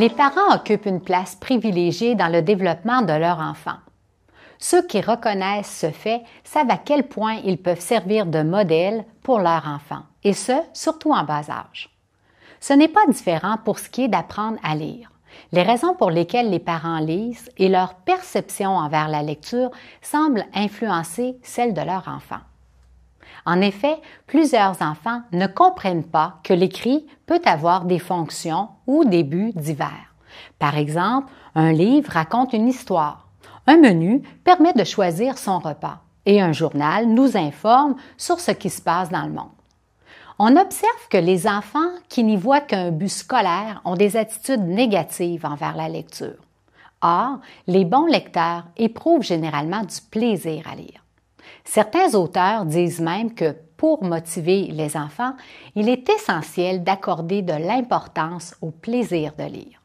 Les parents occupent une place privilégiée dans le développement de leur enfant. Ceux qui reconnaissent ce fait savent à quel point ils peuvent servir de modèle pour leur enfant, et ce, surtout en bas âge. Ce n'est pas différent pour ce qui est d'apprendre à lire. Les raisons pour lesquelles les parents lisent et leur perception envers la lecture semblent influencer celle de leur enfant. En effet, plusieurs enfants ne comprennent pas que l'écrit peut avoir des fonctions ou des buts divers. Par exemple, un livre raconte une histoire, un menu permet de choisir son repas et un journal nous informe sur ce qui se passe dans le monde. On observe que les enfants qui n'y voient qu'un but scolaire ont des attitudes négatives envers la lecture. Or, les bons lecteurs éprouvent généralement du plaisir à lire. Certains auteurs disent même que pour motiver les enfants, il est essentiel d'accorder de l'importance au plaisir de lire.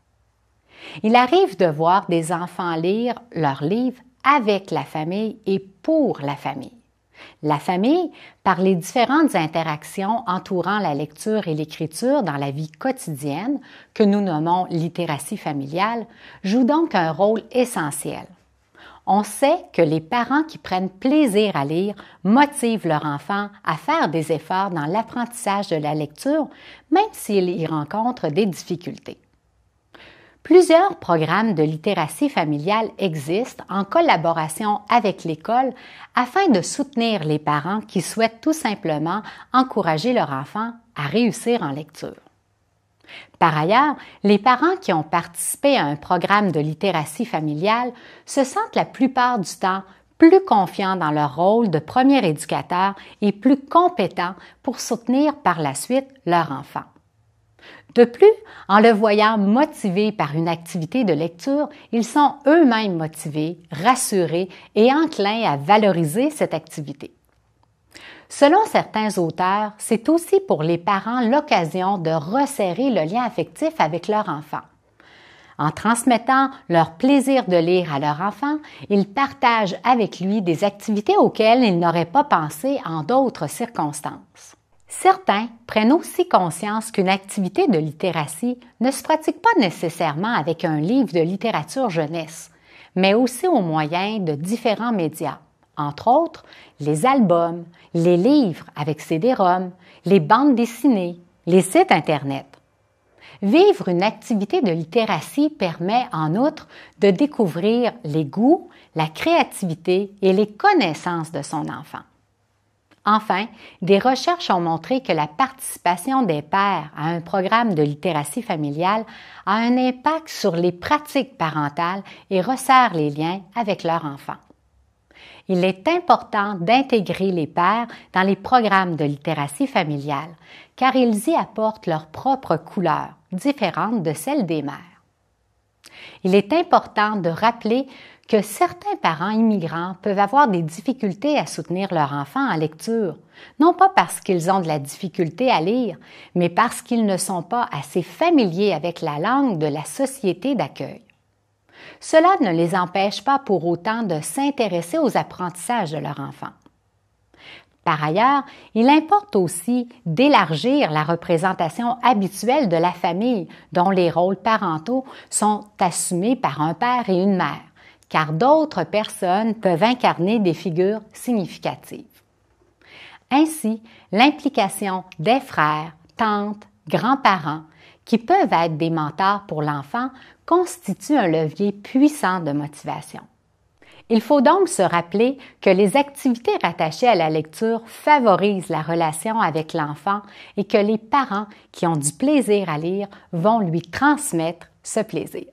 Il arrive de voir des enfants lire leurs livres avec la famille et pour la famille. La famille, par les différentes interactions entourant la lecture et l'écriture dans la vie quotidienne, que nous nommons littératie familiale, joue donc un rôle essentiel. On sait que les parents qui prennent plaisir à lire motivent leur enfant à faire des efforts dans l'apprentissage de la lecture, même s'ils y rencontrent des difficultés. Plusieurs programmes de littératie familiale existent en collaboration avec l'école afin de soutenir les parents qui souhaitent tout simplement encourager leur enfant à réussir en lecture. Par ailleurs, les parents qui ont participé à un programme de littératie familiale se sentent la plupart du temps plus confiants dans leur rôle de premier éducateur et plus compétents pour soutenir par la suite leur enfant. De plus, en le voyant motivé par une activité de lecture, ils sont eux-mêmes motivés, rassurés et enclins à valoriser cette activité. Selon certains auteurs, c'est aussi pour les parents l'occasion de resserrer le lien affectif avec leur enfant. En transmettant leur plaisir de lire à leur enfant, ils partagent avec lui des activités auxquelles ils n'auraient pas pensé en d'autres circonstances. Certains prennent aussi conscience qu'une activité de littératie ne se pratique pas nécessairement avec un livre de littérature jeunesse, mais aussi au moyen de différents médias, entre autres les albums, les livres avec CD-ROM, les bandes dessinées, les sites Internet. Vivre une activité de littératie permet en outre de découvrir les goûts, la créativité et les connaissances de son enfant. Enfin, des recherches ont montré que la participation des pères à un programme de littératie familiale a un impact sur les pratiques parentales et resserre les liens avec leur enfant. Il est important d'intégrer les pères dans les programmes de littératie familiale, car ils y apportent leur propre couleur, différente de celle des mères. Il est important de rappeler que certains parents immigrants peuvent avoir des difficultés à soutenir leur enfant en lecture, non pas parce qu'ils ont de la difficulté à lire, mais parce qu'ils ne sont pas assez familiers avec la langue de la société d'accueil. Cela ne les empêche pas pour autant de s'intéresser aux apprentissages de leur enfant. Par ailleurs, il importe aussi d'élargir la représentation habituelle de la famille, dont les rôles parentaux sont assumés par un père et une mère, car d'autres personnes peuvent incarner des figures significatives. Ainsi, l'implication des frères, tantes, grands-parents, qui peuvent être des mentors pour l'enfant, constitue un levier puissant de motivation. Il faut donc se rappeler que les activités rattachées à la lecture favorisent la relation avec l'enfant et que les parents qui ont du plaisir à lire vont lui transmettre ce plaisir.